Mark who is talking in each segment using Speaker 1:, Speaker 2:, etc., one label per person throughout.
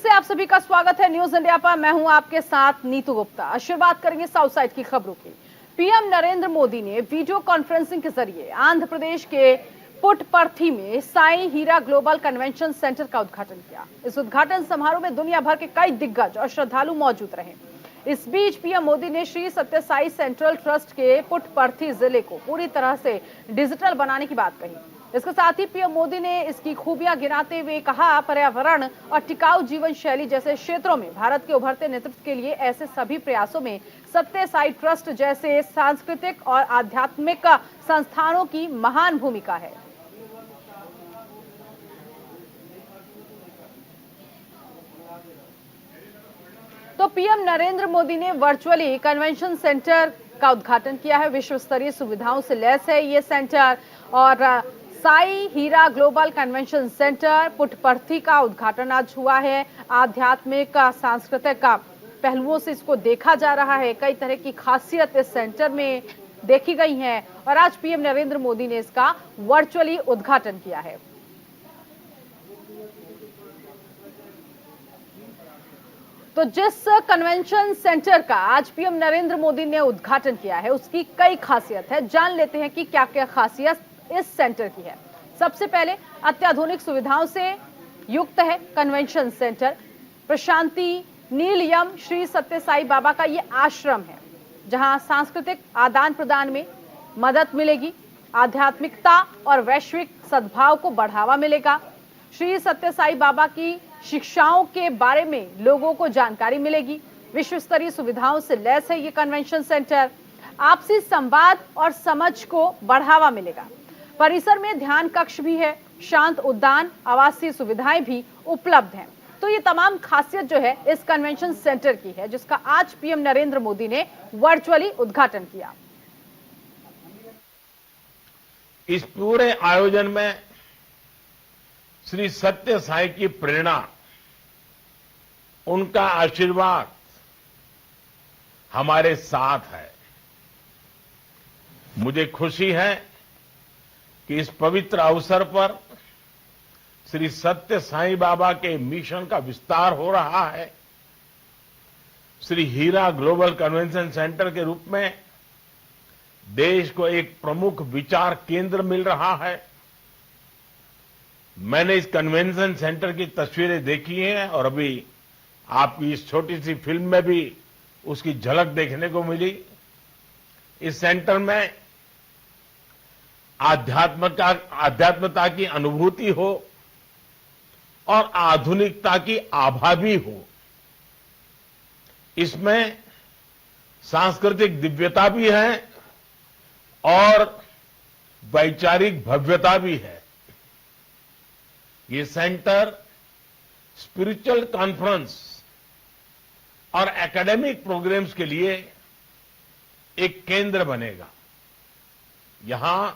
Speaker 1: से आप सभी का स्वागत है न्यूज इंडिया पर। मैं हूं आपके साथ नीतू गुप्ता। शुरुआत करेंगे साउथ साइड की खबरों की। पीएम नरेंद्र मोदी ने वीडियो कॉन्फ्रेंसिंग के जरिए आंध्र प्रदेश के पुट्टपर्थी में साई हीरा ग्लोबल कन्वेंशन सेंटर का उद्घाटन किया। इस उद्घाटन समारोह में दुनिया भर के कई दिग्गज और श्रद्धालु मौजूद रहे। इस बीच पीएम मोदी ने श्री सत्य साई सेंट्रल ट्रस्ट के पुट्टपर्थी जिले को पूरी तरह से डिजिटल बनाने की बात कही। इसके साथ ही पीएम मोदी ने इसकी खूबियां गिनाते हुए कहा, पर्यावरण और टिकाऊ जीवन शैली जैसे क्षेत्रों में भारत के उभरते नेतृत्व के लिए ऐसे सभी प्रयासों में सत्य साई ट्रस्ट जैसे सांस्कृतिक और आध्यात्मिक संस्थानों की महान भूमिका है। तो पीएम नरेंद्र मोदी ने वर्चुअली कन्वेंशन सेंटर का उद्घाटन किया है। विश्व स्तरीय सुविधाओं से लैस है ये सेंटर और साई हीरा ग्लोबल कन्वेंशन सेंटर पुट्टपर्थी का उद्घाटन आज हुआ है। आध्यात्मिक सांस्कृतिक पहलुओं से इसको देखा जा रहा है। कई तरह की खासियत इस सेंटर में देखी गई है और आज पीएम नरेंद्र मोदी ने इसका वर्चुअली उद्घाटन किया है। तो जिस कन्वेंशन सेंटर का आज पीएम नरेंद्र मोदी ने उद्घाटन किया है उसकी कई खासियत है। जान लेते हैं कि क्या क्या खासियत इस सेंटर की है। सबसे पहले अत्याधुनिक सुविधाओं से युक्त है कन्वेंशन सेंटर। प्रशांति नीलयम श्री सत्य साई बाबा का ये आश्रम है जहां सांस्कृतिक आदान प्रदान में मदद मिलेगी, आध्यात्मिकता और वैश्विक सद्भाव को बढ़ावा मिलेगा। श्री सत्य साई बाबा की शिक्षाओं के बारे में लोगों को जानकारी मिलेगी। विश्व स्तरीय सुविधाओं से लैस है ये कन्वेंशन सेंटर। आपसी संवाद और समझ को बढ़ावा मिलेगा। परिसर में ध्यान कक्ष भी है, शांत उद्यान, आवासीय सुविधाएं भी उपलब्ध हैं। तो ये तमाम खासियत जो है इस कन्वेंशन सेंटर की है जिसका आज पीएम नरेंद्र मोदी ने वर्चुअली उद्घाटन किया।
Speaker 2: इस पूरे आयोजन में श्री सत्य साई की प्रेरणा, उनका आशीर्वाद हमारे साथ है। मुझे खुशी है कि इस पवित्र अवसर पर श्री सत्य साई बाबा के मिशन का विस्तार हो रहा है। श्री हीरा ग्लोबल कन्वेंशन सेंटर के रूप में देश को एक प्रमुख विचार केंद्र मिल रहा है। मैंने इस कन्वेंशन सेंटर की तस्वीरें देखी हैं और अभी आपकी इस छोटी सी फिल्म में भी उसकी झलक देखने को मिली। इस सेंटर में आध्यात्मता की अनुभूति हो और आधुनिकता की आभा भी हो। इसमें सांस्कृतिक दिव्यता भी है और वैचारिक भव्यता भी है। ये सेंटर स्पिरिचुअल कॉन्फ्रेंस और एकेडमिक प्रोग्राम्स के लिए एक केंद्र बनेगा। यहां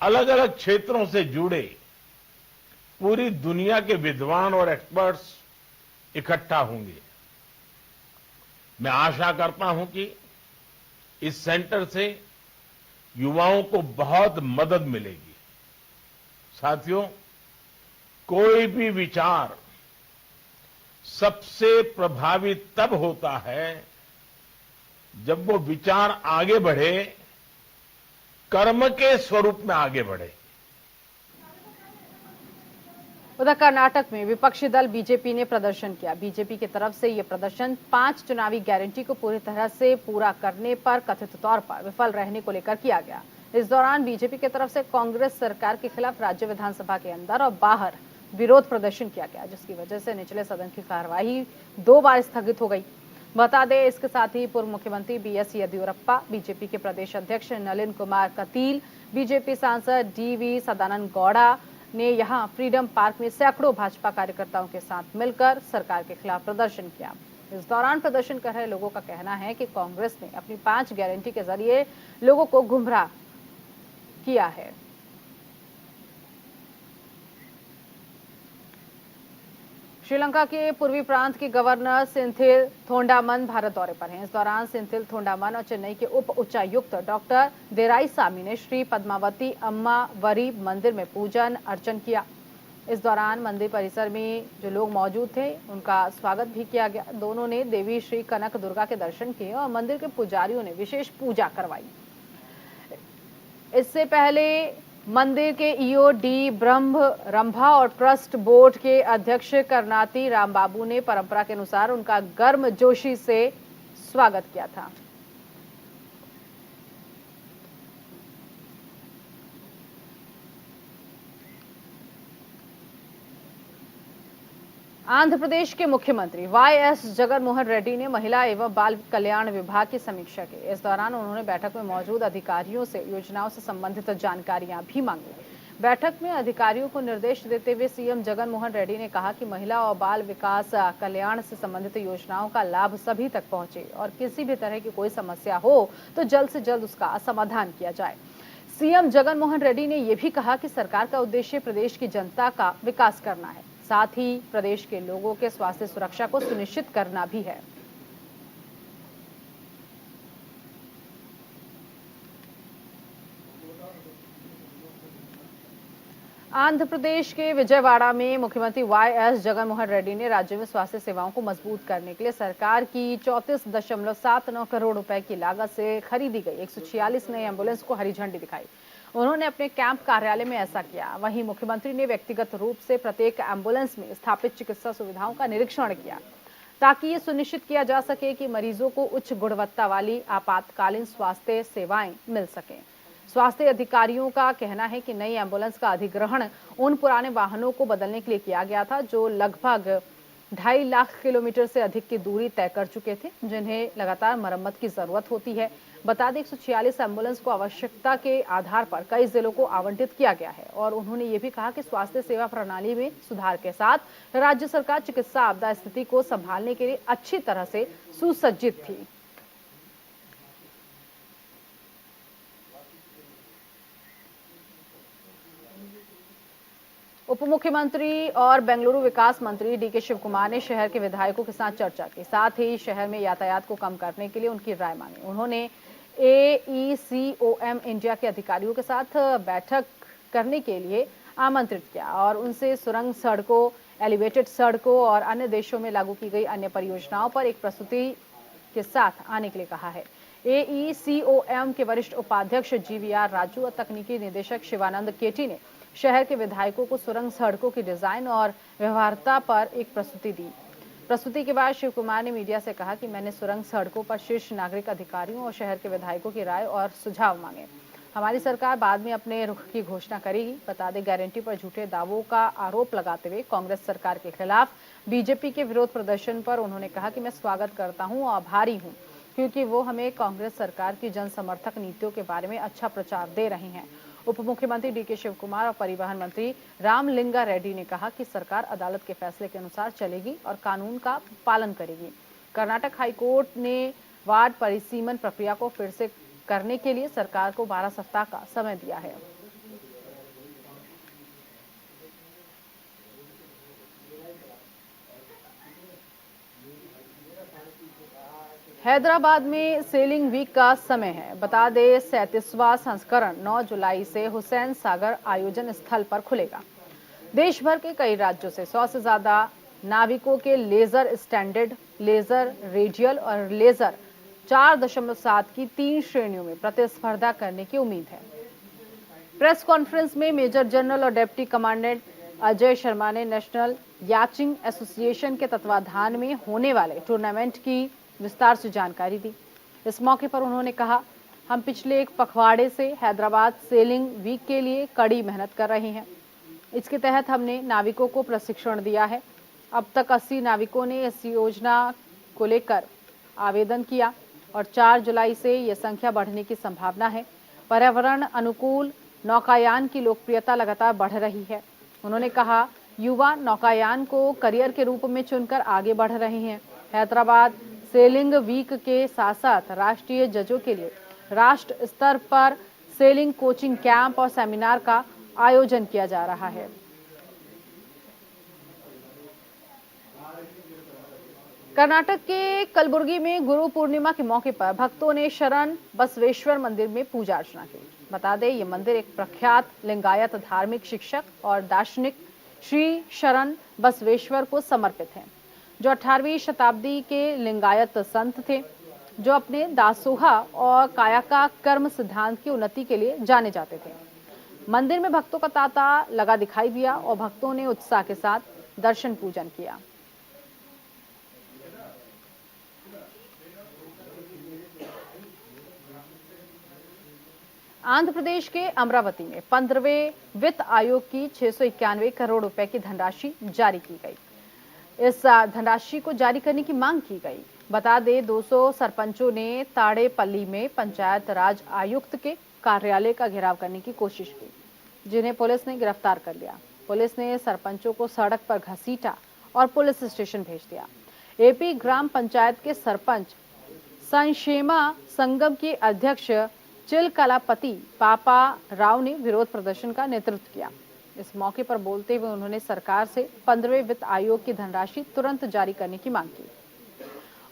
Speaker 2: अलग अलग क्षेत्रों से जुड़े पूरी दुनिया के विद्वान और एक्सपर्ट्स इकट्ठा होंगे। मैं आशा करता हूं कि इस सेंटर से युवाओं को बहुत मदद मिलेगी। साथियों, कोई भी विचार सबसे प्रभावित तब होता है जब वो विचार आगे बढ़े, कर्म के स्वरूप में आगे बढ़े।
Speaker 1: उधर कर्नाटक में विपक्षी दल बीजेपी ने प्रदर्शन किया। बीजेपी की तरफ से यह प्रदर्शन 5 चुनावी गारंटी को पूरी तरह से पूरा करने पर कथित तौर पर विफल रहने को लेकर किया गया। इस दौरान बीजेपी की तरफ से कांग्रेस सरकार के खिलाफ राज्य विधानसभा के अंदर और बाहर विरोध प्रदर्शन किया गया, जिसकी वजह से निचले सदन की कार्यवाही 2 बार स्थगित हो गई। बता दें, इसके साथ ही पूर्व मुख्यमंत्री बीएस येदियुरप्पा, बीजेपी के प्रदेश अध्यक्ष नलिन कुमार कटील, बीजेपी सांसद डीवी सदानंद गौड़ा ने यहां फ्रीडम पार्क में सैकड़ों भाजपा कार्यकर्ताओं के साथ मिलकर सरकार के खिलाफ प्रदर्शन किया। इस दौरान प्रदर्शन कर रहे लोगों का कहना है कि कांग्रेस ने अपनी 5 गारंटी के जरिए लोगों को गुमराह किया है। श्रीलंका के पूर्वी प्रांत के गवर्नर सिंथिल थोंडामन भारत दौरे पर हैं। इस दौरान सिंथिल थोंडामन और चेन्नई के उप उच्चायुक्त डॉक्टर देराईसामी ने श्री पद्मावती अम्मा वरी मंदिर में पूजन अर्चन किया। इस दौरान मंदिर परिसर में जो लोग मौजूद थे उनका स्वागत भी किया गया। दोनों ने देवी श्री कनक दुर्गा के दर्शन किए और मंदिर के पुजारियों ने विशेष पूजा करवाई। इससे पहले मंदिर के ईओ डी ब्रह्म रंभा और ट्रस्ट बोर्ड के अध्यक्ष करनाती रामबाबू ने परंपरा के अनुसार उनका गर्मजोशी से स्वागत किया था। आंध्र प्रदेश के मुख्यमंत्री वाई.एस. जगन मोहन रेड्डी ने महिला एवं बाल कल्याण विभाग की समीक्षा की। इस दौरान उन्होंने बैठक में मौजूद अधिकारियों से योजनाओं से संबंधित जानकारियां भी मांगी। बैठक में अधिकारियों को निर्देश देते हुए सीएम जगन मोहन रेड्डी ने कहा कि महिला और बाल विकास कल्याण से संबंधित योजनाओं का लाभ सभी तक पहुंचे और किसी भी तरह की कोई समस्या हो तो जल्द से जल्द उसका समाधान किया जाए। सीएम जगन मोहन रेड्डी ने यह भी कहा कि सरकार का उद्देश्य प्रदेश की जनता का विकास करना है, साथ ही प्रदेश के लोगों के स्वास्थ्य सुरक्षा को सुनिश्चित करना भी है। आंध्र प्रदेश के विजयवाड़ा में मुख्यमंत्री वाई.एस. जगन मोहन रेड्डी ने राज्य में स्वास्थ्य सेवाओं को मजबूत करने के लिए सरकार की 34.79 करोड़ रुपए की लागत से खरीदी गई 146 नई एम्बुलेंस को हरी झंडी दिखाई। उन्होंने अपने कैंप कार्यालय में ऐसा किया। वहीं मुख्यमंत्री ने व्यक्तिगत रूप से प्रत्येक एम्बुलेंस में स्थापित चिकित्सा सुविधाओं का निरीक्षण किया ताकि ये सुनिश्चित किया जा सके कि मरीजों को उच्च गुणवत्ता वाली आपातकालीन स्वास्थ्य सेवाएं मिल सकें। स्वास्थ्य अधिकारियों का कहना है कि नई एम्बुलेंस का अधिग्रहण उन पुराने वाहनों को बदलने के लिए किया गया था जो लगभग 2.5 लाख किलोमीटर से अधिक की दूरी तय कर चुके थे, जिन्हें लगातार मरम्मत की जरूरत होती है। बता दें 146 एम्बुलेंस को आवश्यकता के आधार पर कई जिलों को आवंटित किया गया है और उन्होंने ये भी कहा कि स्वास्थ्य सेवा प्रणाली में सुधार के साथ राज्य सरकार चिकित्सा आपदा स्थिति को संभालने के लिए अच्छी तरह से सुसज्जित थी। उप मुख्यमंत्री और बेंगलुरु विकास मंत्री डीके शिव कुमार ने शहर के विधायकों के साथ चर्चा की, साथ ही शहर में यातायात को कम करने के लिए उनकी राय मांगी। उन्होंने AECOM इंडिया के अधिकारियों के साथ बैठक करने के लिए आमंत्रित किया और उनसे सुरंग सड़कों, एलिवेटेड सड़कों और अन्य देशों में लागू की गई अन्य परियोजनाओं पर एक प्रस्तुति के साथ आने के लिए कहा है। AECOM के वरिष्ठ उपाध्यक्ष GVR राजू और तकनीकी निदेशक शिवानंद केटी ने शहर के विधायकों को सुरंग सड़कों की डिजाइन और व्यवहार्यता पर एक प्रस्तुति दी। प्रस्तुति के बाद शिव कुमार ने मीडिया से कहा कि मैंने सुरंग सड़कों पर शीर्ष नागरिक अधिकारियों और शहर के विधायकों की राय और सुझाव मांगे। हमारी सरकार बाद में अपने रुख की घोषणा करेगी। बता दें, गारंटी पर झूठे दावों का आरोप लगाते हुए कांग्रेस सरकार के खिलाफ बीजेपी के विरोध प्रदर्शन पर उन्होंने कहा कि मैं स्वागत करता हूं और आभारी हूं क्योंकि वो हमें कांग्रेस सरकार की जन समर्थक नीतियों के बारे में अच्छा प्रचार दे रहे हैं। उप मुख्यमंत्री डीके शिव कुमार और परिवहन मंत्री रामलिंगा रेड्डी ने कहा कि सरकार अदालत के फैसले के अनुसार चलेगी और कानून का पालन करेगी। कर्नाटक हाईकोर्ट ने वार्ड परिसीमन प्रक्रिया को फिर से करने के लिए सरकार को 12 सप्ताह का समय दिया है। हैदराबाद में सेलिंग वीक का समय है। बता दें 37वां संस्करण 9 जुलाई से हुसैन सागर आयोजन स्थल पर खुलेगा। देश भर के कई राज्यों से 100 से ज्यादा नाविकों के लेजर स्टैंडर्ड, लेजर रेडियल और लेजर 4.7 की 3 श्रेणियों में प्रतिस्पर्धा करने की उम्मीद है। प्रेस कॉन्फ्रेंस में मेजर जनरल और डिप्टी कमांडेंट अजय शर्मा ने नेशनल याचिंग एसोसिएशन के तत्वाधान में होने वाले टूर्नामेंट की विस्तार से जानकारी दी। इस मौके पर उन्होंने कहा, हम पिछले एक पखवाड़े से हैदराबाद सेलिंग वीक के लिए कड़ी मेहनत कर रहे हैं। इसके तहत हमने नाविकों को प्रशिक्षण दिया है। अब तक 80 नाविकों ने इस योजना को लेकर आवेदन किया और 4 जुलाई से यह संख्या बढ़ने की संभावना है। पर्यावरण अनुकूल नौकायान की लोकप्रियता लगातार बढ़ रही है। उन्होंने कहा, युवा नौकायान को करियर के रूप में चुनकर आगे बढ़ रहे हैं। हैदराबाद सेलिंग वीक के साथ साथ राष्ट्रीय जजों के लिए राष्ट्र स्तर पर सेलिंग कोचिंग कैंप और सेमिनार का आयोजन किया जा रहा है। कर्नाटक के कलबुर्गी में गुरु पूर्णिमा के मौके पर भक्तों ने शरण बसवेश्वर मंदिर में पूजा अर्चना की। बता दें, ये मंदिर एक प्रख्यात लिंगायत धार्मिक शिक्षक और दार्शनिक श्री शरण बसवेश्वर को समर्पित है, जो 18वीं शताब्दी के लिंगायत संत थे, जो अपने दासोहा और कायाका कर्म सिद्धांत की उन्नति के लिए जाने जाते थे। मंदिर में भक्तों का तांता लगा दिखाई दिया और भक्तों ने उत्साह के साथ दर्शन पूजन किया। आंध्र प्रदेश के अमरावती में 15वें वित्त आयोग की 691 करोड़ रुपए की धनराशि जारी की गई। इस धनराशि को जारी करने की मांग की गई। बता दें, 200 सरपंचों ने ताड़ेपल्ली में पंचायत राज आयुक्त के कार्यालय का घेराव करने की कोशिश की, जिन्हें पुलिस ने गिरफ्तार कर लिया। पुलिस ने सरपंचों को सड़क पर घसीटा और पुलिस स्टेशन भेज दिया। एपी ग्राम पंचायत के सरपंच संक्षेमा संगम के अध्यक्ष चिलकलापति पापा राव ने विरोध प्रदर्शन का नेतृत्व किया। इस मौके पर बोलते हुए उन्होंने सरकार से 15वें वित्त आयोग की धनराशि तुरंत जारी करने की मांग की।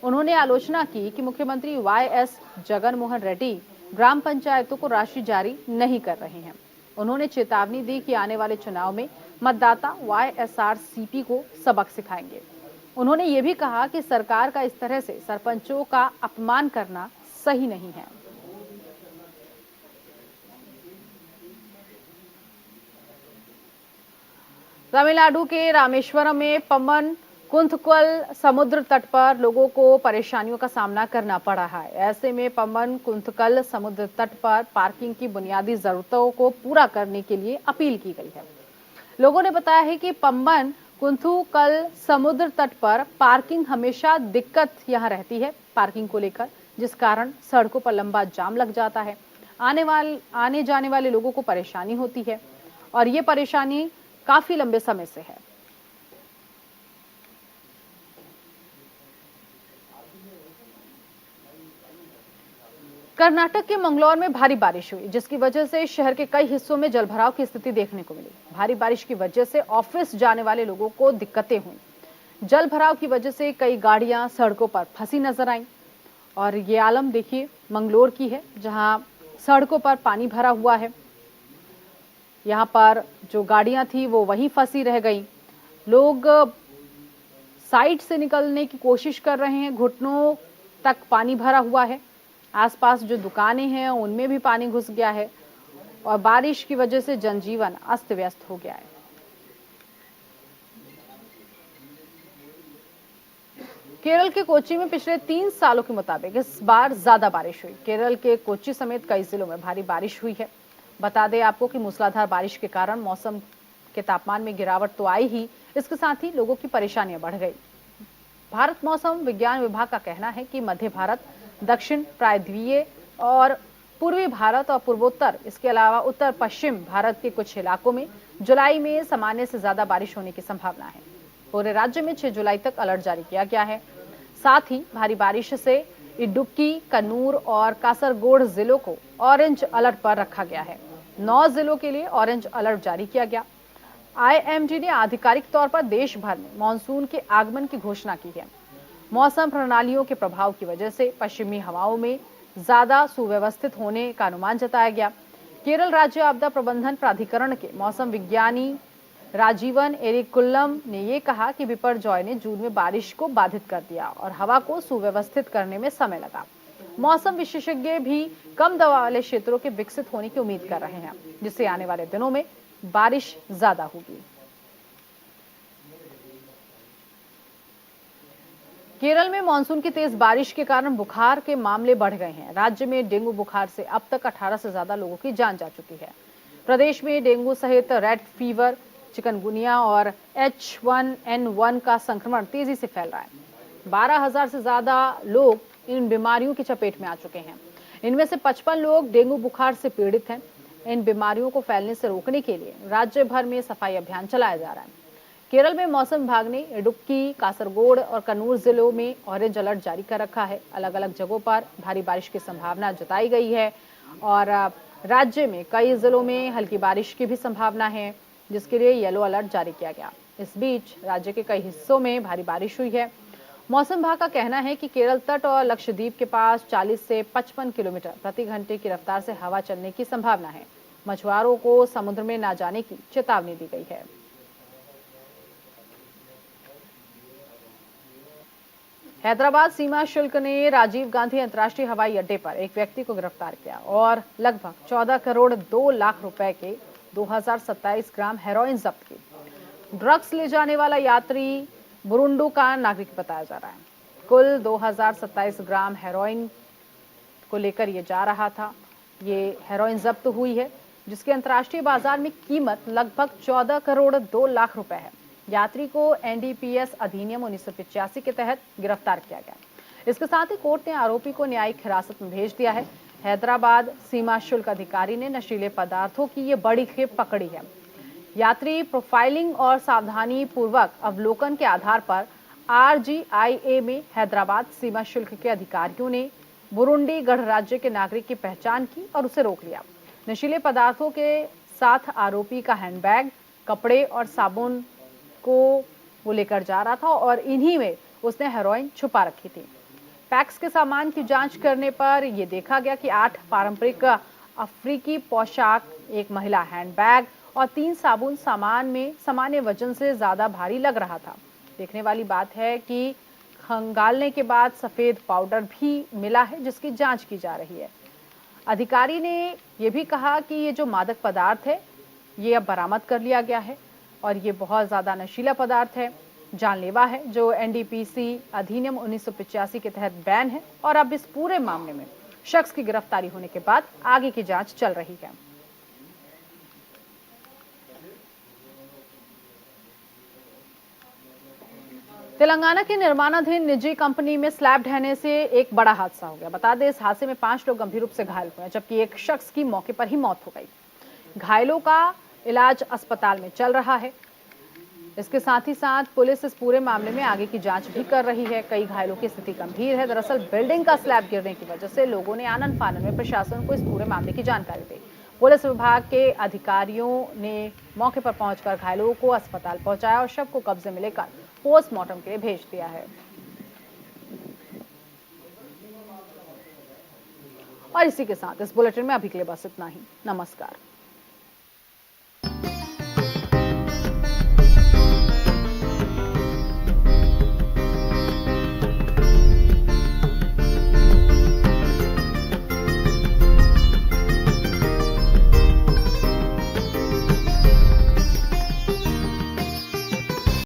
Speaker 1: उन्होंने आलोचना की कि मुख्यमंत्री वाईएस जगनमोहन रेड्डी ग्राम पंचायतों को राशि जारी नहीं कर रहे हैं। उन्होंने चेतावनी दी कि आने वाले चुनाव में मतदाता वाईएसआरसीपी को सबक सिखाएंगे। उन्होंने ये भी कहा कि सरकार का इस तरह से सरपंचों का अपमान करना सही नहीं है। तमिलनाडु के रामेश्वरम में पम्बन कुंथकल समुद्र तट पर लोगों को परेशानियों का सामना करना पड़ रहा है। ऐसे में पम्बन कुंथकल समुद्र तट पर पार्किंग की बुनियादी जरूरतों को पूरा करने के लिए अपील की गई है। लोगों ने बताया है कि पम्बन कुंथकल समुद्र तट पर पार्किंग हमेशा दिक्कत यहां रहती है पार्किंग को लेकर, जिस कारण सड़कों पर लंबा जाम लग जाता है। आने जाने वाले लोगों को परेशानी होती है और ये परेशानी काफी लंबे समय से है। कर्नाटक के मंगलौर में भारी बारिश हुई, जिसकी वजह से शहर के कई हिस्सों में जलभराव की स्थिति देखने को मिली। भारी बारिश की वजह से ऑफिस जाने वाले लोगों को दिक्कतें हुई। जलभराव की वजह से कई गाड़ियां सड़कों पर फंसी नजर आईं और ये आलम देखिए मंगलौर की है, जहां सड़कों पर पानी भरा हुआ है। यहां पर जो गाड़ियां थी वो वहीं फंसी रह गई। लोग साइड से निकलने की कोशिश कर रहे हैं, घुटनों तक पानी भरा हुआ है। आसपास जो दुकानें हैं उनमें भी पानी घुस गया है और बारिश की वजह से जनजीवन अस्त व्यस्त हो गया है। केरल के कोच्चि में पिछले 3 सालों के मुताबिक इस बार ज्यादा बारिश हुई। केरल के कोच्चि समेत कई जिलों में भारी बारिश हुई है। बता दें आपको कि मूसलाधार बारिश के कारण मौसम के तापमान में गिरावट तो आई ही, इसके साथ ही लोगों की परेशानियां बढ़ गई। भारत मौसम विज्ञान विभाग का कहना है कि मध्य भारत, दक्षिण प्रायद्वीपीय और पूर्वी भारत और पूर्वोत्तर, इसके अलावा उत्तर पश्चिम भारत के कुछ इलाकों में जुलाई में सामान्य से ज्यादा बारिश होने की संभावना है। पूरे राज्य में 6 जुलाई तक अलर्ट जारी किया गया है। साथ ही भारी बारिश से इडुक्की, कन्नूर और कासरगोड जिलों को ऑरेंज अलर्ट पर रखा गया है। 9 जिलों के लिए ऑरेंज अलर्ट जारी किया गया। आईएमडी ने आधिकारिक तौर पर देश भर में मानसून के आगमन की घोषणा की है। मौसम प्रणालियों के प्रभाव की वजह से पश्चिमी हवाओं में ज्यादा सुव्यवस्थित होने का अनुमान जताया गया। केरल राज्य आपदा प्रबंधन प्राधिकरण के मौसम विज्ञानी राजीवन एरिकुल्लम ने यह कहा कि बिपरजॉय ने जून में बारिश को बाधित कर दिया और हवा को सुव्यवस्थित करने में समय लगा। मौसम विशेषज्ञ भी कम दबाव वाले क्षेत्रों के विकसित होने की उम्मीद कर रहे हैं, जिससे आने वाले दिनों में बारिश ज्यादा होगी। केरल में मानसून की तेज बारिश के कारण बुखार के मामले बढ़ गए हैं। राज्य में डेंगू बुखार से अब तक 18 से ज्यादा लोगों की जान जा चुकी है। प्रदेश में डेंगू सहित रेड फीवर, चिकनगुनिया और H1N1 का संक्रमण तेजी से फैल रहा है। 12,000 से ज्यादा लोग इन बीमारियों की चपेट में आ चुके हैं। इनमें से 55 लोग डेंगू बुखार से पीड़ित हैं। इन बीमारियों को फैलने से रोकने के लिए राज्य भर में सफाई अभियान चलाया जा रहा है। केरल में मौसम विभाग ने इडुक्की, कासरगोड और कन्नूर जिलों में ऑरेंज अलर्ट जारी कर रखा है। अलग अलग जगहों पर भारी बारिश की संभावना जताई गई है और राज्य में कई जिलों में हल्की बारिश की भी संभावना है, जिसके लिए येलो अलर्ट जारी किया गया। इस बीच राज्य के कई हिस्सों में भारी बारिश हुई है। मौसम विभाग का कहना है कि केरल तट और लक्षद्वीप के पास 40 से 55 किलोमीटर प्रति घंटे की रफ्तार से हवा चलने की संभावना है। मछुआरों को समुद्र में न जाने की चेतावनी दी गई है। हैदराबाद सीमा शुल्क ने राजीव गांधी अंतर्राष्ट्रीय हवाई अड्डे पर एक व्यक्ति को गिरफ्तार किया और लगभग 14 करोड़ 2 लाख रुपए के 2027 ग्राम हेरोइन जब्त की। ड्रग्स ले जाने वाला यात्री बुरुंडी का नागरिक बताया जा रहा है। कुल 2027 ग्राम हेरोइन को लेकर ये जा रहा था। ये हेरोइन जब्त हुई है, जिसके अंतर्राष्ट्रीय बाजार में कीमत लगभग 14 करोड़ 2 लाख रुपए है। यात्री को एनडीपीएस अधिनियम 1985 के तहत गिरफ्तार किया गया। इसके साथ ही कोर्ट ने आरोपी को न्यायिक हिरासत में भेज दिया है। हैदराबाद सीमा शुल्क अधिकारी ने नशीले पदार्थों की ये बड़ी खेप पकड़ी है। यात्री प्रोफाइलिंग और सावधानी पूर्वक अवलोकन के आधार पर आरजीआईए में हैदराबाद सीमा शुल्क के अधिकारियों ने बुरुंडी गणराज्य के नागरिक की पहचान की और उसे रोक लिया। नशीले पदार्थों के साथ आरोपी का हैंडबैग, कपड़े और साबुन को वो लेकर जा रहा था और इन्हीं में उसने हेरोइन छुपा रखी थी। पैक्स के सामान की जांच करने पर यह देखा गया कि 8 पारंपरिक अफ्रीकी पोशाक, एक महिला हैंडबैग और 3 साबुन सामान में सामान्य वजन से ज्यादा भारी लग रहा था। देखने वाली बात है कि खंगालने के बाद सफेद पाउडर भी मिला है, जिसकी जांच की जा रही है। अधिकारी ने यह भी कहा कि ये जो मादक पदार्थ है ये अब बरामद कर लिया गया है और ये बहुत ज्यादा नशीला पदार्थ है, जानलेवा है, जो एनडीपीसी अधिनियम 1985 के तहत बैन है और अब इस पूरे मामले में शख्स की गिरफ्तारी होने के बाद आगे की जांच चल रही है। तेलंगाना की निर्माणाधीन निजी कंपनी में स्लैब ढहने से एक बड़ा हादसा हो गया। बता दें, इस हादसे में 5 लोग गंभीर रूप से घायल हुए, जबकि एक शख्स की मौके पर ही मौत हो गई। घायलों का इलाज अस्पताल में चल रहा है। इसके साथ ही साथ पुलिस इस पूरे मामले में आगे की जांच भी कर रही है। कई घायलों की स्थिति गंभीर है। दरअसल बिल्डिंग का स्लैब गिरने की वजह से लोगों ने आनन फानन में प्रशासन को इस पूरे मामले की जानकारी दी। पुलिस विभाग के अधिकारियों ने मौके पर पहुंचकर घायलों को अस्पताल पहुंचाया और शव को कब्जे में लेकर पोस्टमार्टम के लिए भेज दिया है। और इसी के साथ इस बुलेटिन में अभी के लिए बस इतना ही। नमस्कार।